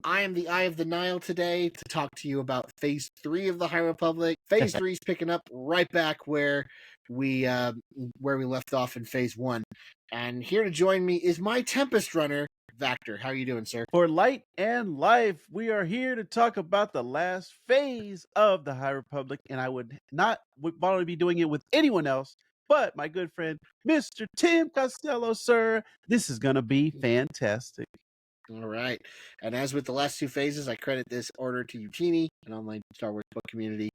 I am the Eye of the Nile today to talk to you about Phase 3 of the High Republic. Phase 3 is picking up right back where we left off in Phase 1. And here to join me is my Tempest Runner, Vactor. How are you doing, sir? For Light and Life, we are here to talk about the last phase of the High Republic, and I would not want to be doing it with anyone else but my good friend, Mr. Tim Costello, sir. This is going to be fantastic. All right. And as with the last two phases, I credit this order to Eugenie, an online Star Wars book community.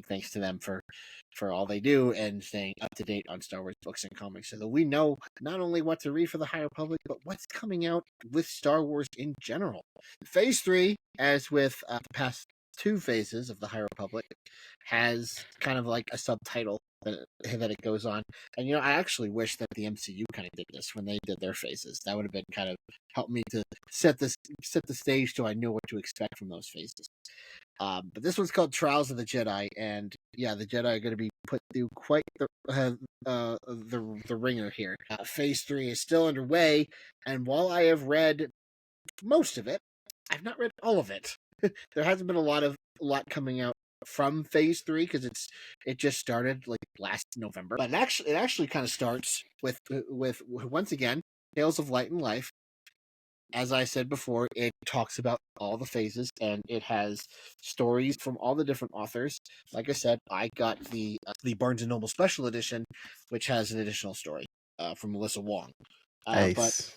Thanks to them for all they do and staying up to date on Star Wars books and comics so that we know not only what to read for the High Republic, but what's coming out with Star Wars in general. Phase 3, as with the past two phases of the High Republic, has kind of like a subtitle that it goes on. And I actually wish that the MCU kind of did this when they did their phases. That would have been kind of helped me to set the stage so I knew what to expect from those phases. But this one's called Trials of the Jedi, and yeah, the Jedi are going to be put through quite the ringer here. Phase 3 is still underway, and while I have read most of it, I've not read all of it. There hasn't been a lot coming out from Phase 3 because it just started like last November. But it actually kind of starts with once again Tales of Light and Life. As I said before, it talks about all the phases, and it has stories from all the different authors. Like I said, I got the Barnes & Noble Special Edition, which has an additional story from Melissa Wong. Nice.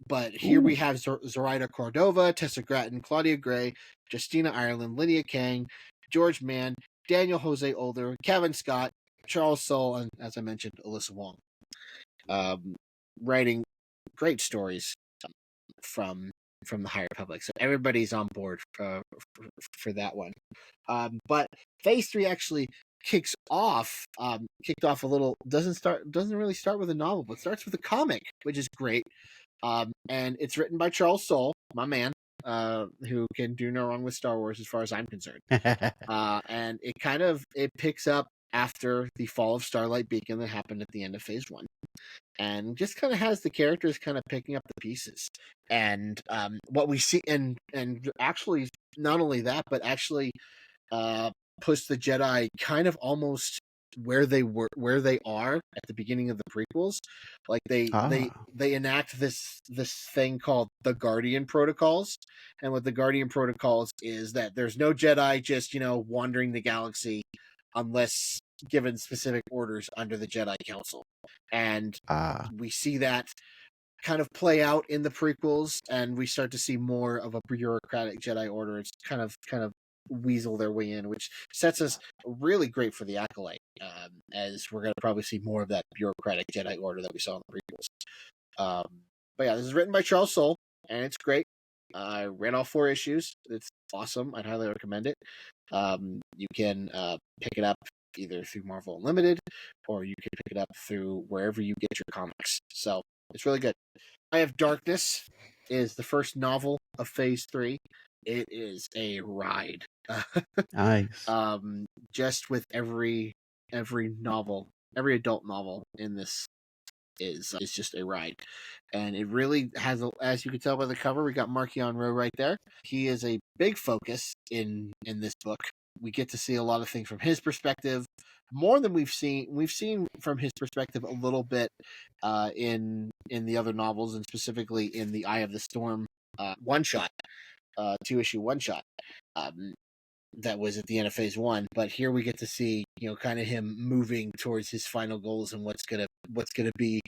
But here we have Zoraida Cordova, Tessa Gratton, Claudia Gray, Justina Ireland, Lydia Kang, George Mann, Daniel Jose Older, Kevin Scott, Charles Soule, and as I mentioned, Alyssa Wong. Writing great stories from the High Republic, so everybody's on board for that one. But Phase 3 actually kicked off a little. Doesn't really start with a novel, but starts with a comic, which is great. And it's written by Charles Soule, my man, who can do no wrong with Star Wars as far as I'm concerned. And it picks up after the fall of Starlight Beacon that happened at the end of Phase 1. And just kind of has the characters kind of picking up the pieces. And what we see, and actually not only that, but actually puts the Jedi kind of almost where they are at the beginning of the prequels. Like they enact this thing called the Guardian Protocols. And what the Guardian Protocols is that there's no Jedi just, wandering the galaxy unless given specific orders under the Jedi Council. And we see that kind of play out in the prequels, and we start to see more of a bureaucratic Jedi Order. It's kind of weasel their way in, which sets us really great for the Acolyte, as we're going to probably see more of that bureaucratic Jedi Order that we saw in the prequels. But yeah, this is written by Charles Soule, and it's great. I read all 4 issues. It's awesome. I'd highly recommend it. You can pick it up either through Marvel Unlimited, or you can pick it up through wherever you get your comics. So it's really good. Eye of Darkness is the first novel of Phase 3. It is a ride. Nice. Just with every novel, every adult novel in this is just a ride. And it really has, as you can tell by the cover, we got Marchion Ro right there. He is a big focus in this book. We get to see a lot of things from his perspective, more than we've seen. We've seen from his perspective a little bit in the other novels, and specifically in the Eye of the Storm one-shot, 2-issue one-shot. That was at the end of Phase 1, but here we get to see, kind of him moving towards his final goals and what's gonna be,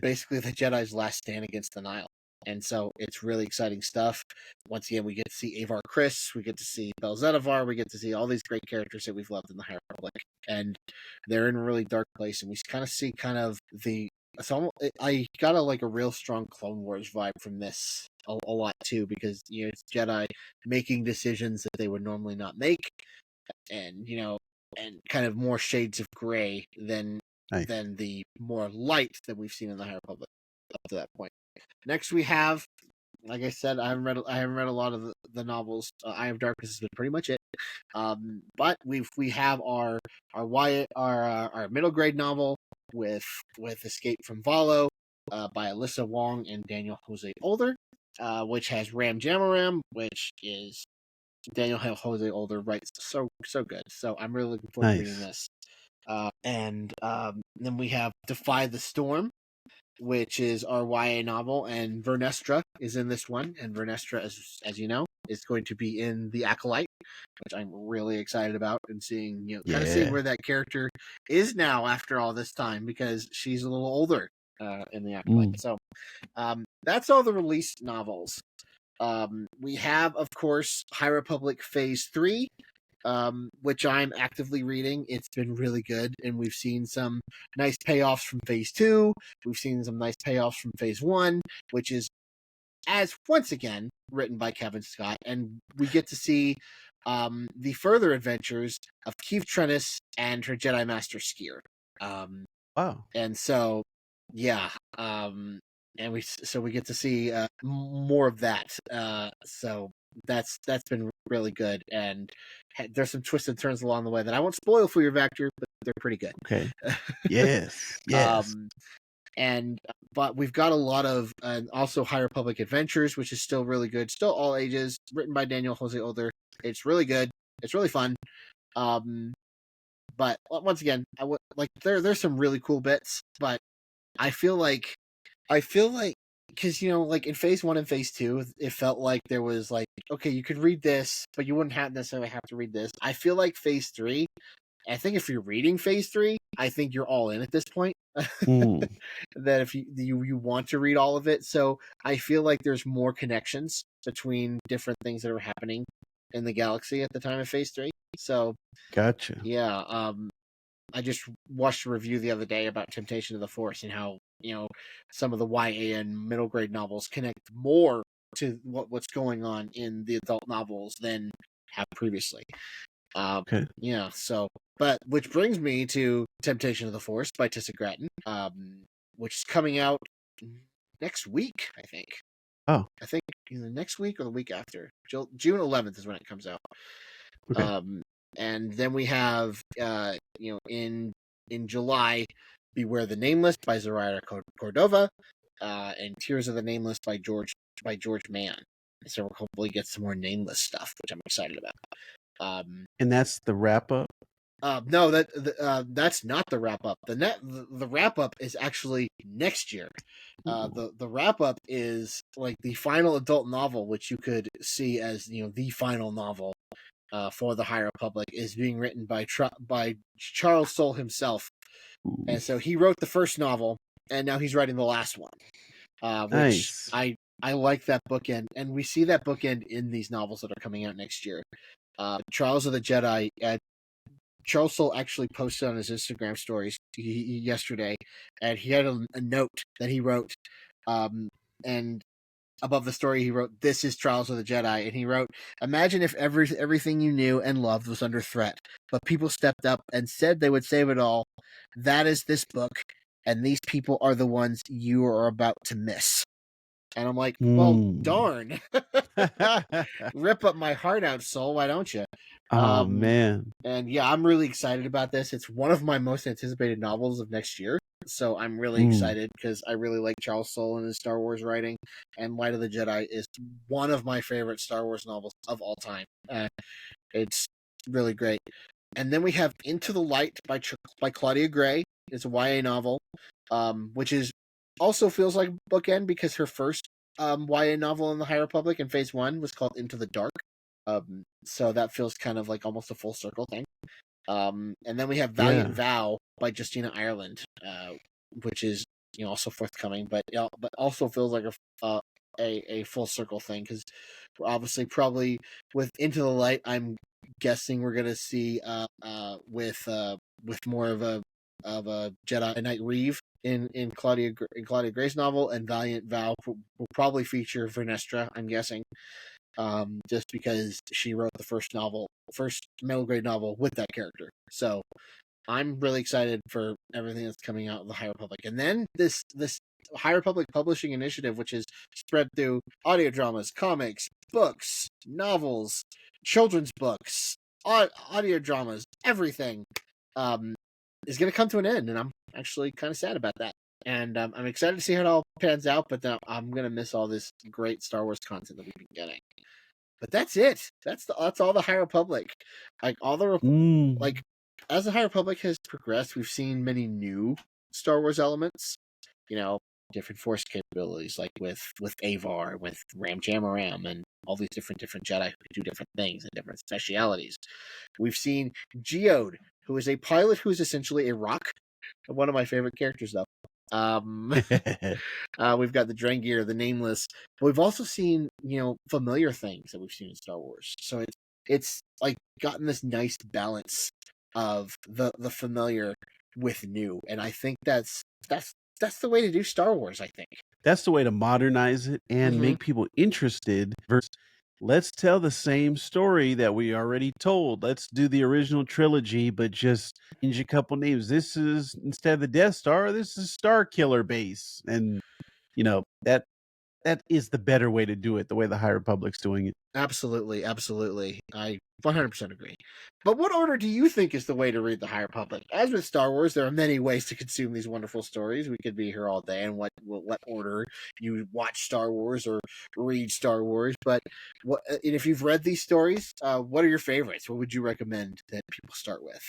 basically the Jedi's last stand against the Nile. And so it's really exciting stuff. Once again, we get to see Avar Kriss, we get to see Bel Zettifar, we get to see all these great characters that we've loved in the High Republic, and they're in a really dark place, and we kind of see I got a real strong Clone Wars vibe from this a lot too, because it's Jedi making decisions that they would normally not make, and and kind of more shades of gray than the more light that we've seen in the High Republic up to that point. Next we have, like I said, I haven't read a lot of the novels. Eye of Darkness has been pretty much it. But we have our middle grade novel with Escape from Valo by Alyssa Wong and Daniel Jose Older. which has Ram Jamaram, which is Daniel Jose Older writes so good. So I'm really looking forward to reading Nice. this. And then we have Defy the Storm, which is our YA novel, and Vernestra is in this one. And Vernestra, as you know, is going to be in The Acolyte, which I'm really excited about, and seeing kind of seeing Yeah. where that character is now after all this time, because she's a little older in The Acolyte. So that's all the released novels. We have, of course, High Republic Phase 3, which I'm actively reading. It's been really good, and we've seen some nice payoffs from Phase 2. We've seen some nice payoffs from Phase 1, which is, as once again, written by Kevin Scott, and we get to see the further adventures of Keith Trennis and her Jedi Master Skier. Wow. And so, yeah, and we get to see more of that. So that's been really good, and there's some twists and turns along the way that I won't spoil for your Vector, but they're pretty good. Okay. Yes. Yes. But we've got a lot of also High Republic Adventures, which is still really good, still all ages, written by Daniel Jose Older. It's really good. It's really fun. But once again, there's some really cool bits, but I feel like because like in Phase 1 and Phase 2, it felt like there was like, okay, you could read this, but you wouldn't necessarily have to read this. I feel like Phase 3, I think if you're reading Phase 3, I think you're all in at this point. That if you want to read all of it, so I feel like there's more connections between different things that are happening in the galaxy at the time of Phase 3. So Gotcha. yeah, I just watched a review the other day about Temptation of the Force and how some of the YA and middle grade novels connect more to what's going on in the adult novels than have previously. Okay. Yeah. So, but which brings me to Temptation of the Force by Tissa Gratton, which is coming out next week, I think. Oh. I think either next week or the week after. June 11th is when it comes out. Okay. And then we have, in July, Beware the Nameless by Zoraida Cordova, and Tears of the Nameless by George Mann. So we'll hopefully get some more Nameless stuff, which I'm excited about. And that's the wrap up. No, that's not the wrap up. The wrap up is actually next year. The wrap up is like the final adult novel, which you could see as the final novel for the High Republic, is being written by Charles Soule himself. Ooh. And so he wrote the first novel, and now he's writing the last one. Which Nice. I like that bookend, and we see that bookend in these novels that are coming out next year. Trials of the Jedi. Charles Soule actually posted on his Instagram stories yesterday, and he had a note that he wrote, and above the story he wrote, "This is Trials of the Jedi," and he wrote, "Imagine if everything you knew and loved was under threat, but people stepped up and said they would save it all. That is this book, and these people are the ones you are about to miss." And I'm like, well, darn. Rip up my heart out, Soul. Why don't you? Oh man. And yeah, I'm really excited about this. It's one of my most anticipated novels of next year. So I'm really excited because I really like Charles Soule and his Star Wars writing. And Light of the Jedi is one of my favorite Star Wars novels of all time. It's really great. And then we have Into the Light by Claudia Gray. It's a YA novel, which is also feels like bookend because her first YA novel in the High Republic in Phase 1 was called Into the Dark. So that feels kind of like almost a full circle thing. And then we have Valiant Vow by Justina Ireland, which is also forthcoming, but also feels like a full circle thing because obviously probably with Into the Light, I'm guessing we're gonna see with more of a Jedi Knight Reeve in Claudia Gray's novel, and Valiant Vow will probably feature Vernestra, I'm guessing. Just because she wrote the first middle grade novel with that character. So I'm really excited for everything that's coming out of the High Republic. And then this High Republic Publishing Initiative, which is spread through audio dramas, comics, books, novels, children's books, audio dramas, everything, is going to come to an end. And I'm actually kind of sad about that. And I'm excited to see how it all pans out. But then I'm gonna miss all this great Star Wars content that we've been getting. But that's it. That's all the High Republic. Like all the like as the High Republic has progressed, we've seen many new Star Wars elements. You know, different Force capabilities, like with Avar, with Ram Jamaram, and all these different Jedi who can do different things and different specialities. We've seen Geode, who is a pilot who is essentially a rock. One of my favorite characters, though. We've got the Drengir, the Nameless. But we've also seen, familiar things that we've seen in Star Wars. So it's like gotten this nice balance of the familiar with new, and I think that's the way to do Star Wars. I think that's the way to modernize it and make people interested. Versus, let's tell the same story that we already told. Let's do the original trilogy, but just change a couple names. This is, instead of the Death Star, this is Star Killer Base, and that is the better way to do it. The way the High Republic's doing it. Absolutely. I 100% agree. But what order do you think is the way to read the High Republic? As with Star Wars, there are many ways to consume these wonderful stories. We could be here all day, and what order you watch Star Wars or read Star Wars. But if you've read these stories, what are your favorites? What would you recommend that people start with,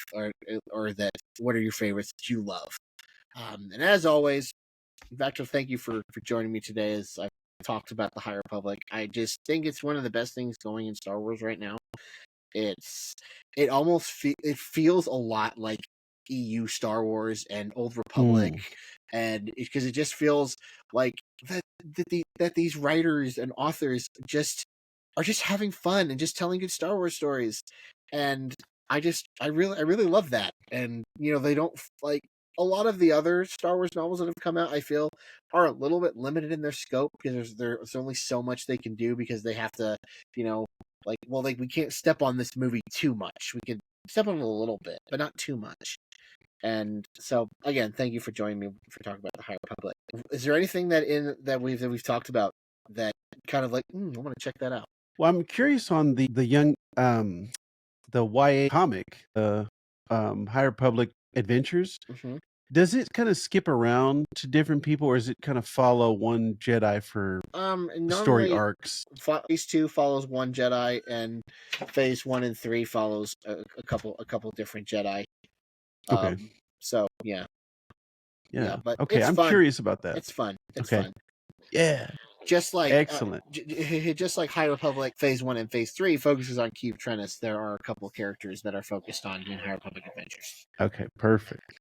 or that what are your favorites that you love? And as always, Vactor, thank you for joining me today. As I've talked about the High Republic, I just think it's one of the best things going in Star Wars right now. It feels a lot like EU Star Wars and Old Republic, and because it just feels like that these writers and authors are just having fun and just telling good Star Wars stories, and I really love that. And they don't like a lot of the other Star Wars novels that have come out, I feel, are a little bit limited in their scope because there's only so much they can do because they have to, we can't step on this movie too much. We can step on it a little bit, but not too much. And so, again, thank you for joining me for talking about the High Republic. Is there anything that we've talked about that kind of like, I want to check that out? Well, I'm curious on the young the YA comic, High Republic Adventures. Does it kind of skip around to different people, or does it kind of follow one Jedi for story arcs? Phase 2 follows one Jedi, and Phase 1 and 3 follows a couple different Jedi. Okay. So yeah. But okay, I'm curious about that. It's fun. Fun. Yeah. Just like excellent. Just like High Republic Phase 1 and Phase 3 focuses on Keith Trennis, there are a couple characters that are focused on in High Republic Adventures. Okay, perfect.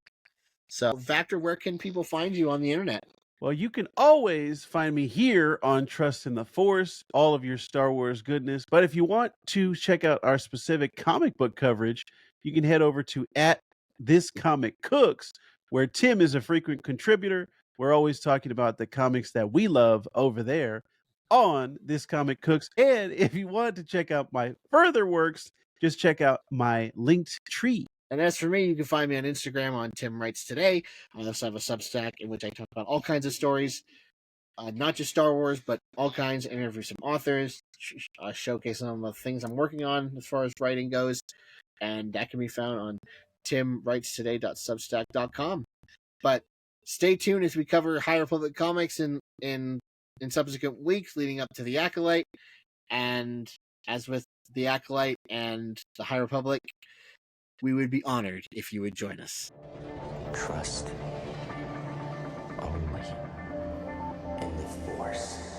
So, Vactor, where can people find you on the internet? Well, you can always find me here on Trust in the Force, all of your Star Wars goodness. But if you want to check out our specific comic book coverage, you can head over to @ThisComicCooks, where Tim is a frequent contributor. We're always talking about the comics that we love over there on This Comic Cooks. And if you want to check out my further works, just check out my linked tree. And as for me, you can find me on Instagram on Tim Writes Today. I also have a Substack in which I talk about all kinds of stories, not just Star Wars, but all kinds. Interview some authors, showcase some of the things I'm working on as far as writing goes, and that can be found on timwritestoday.substack.com. But stay tuned as we cover High Republic comics in subsequent weeks leading up to the Acolyte. And as with the Acolyte and the High Republic, we would be honored if you would join us. Trust only in the Force.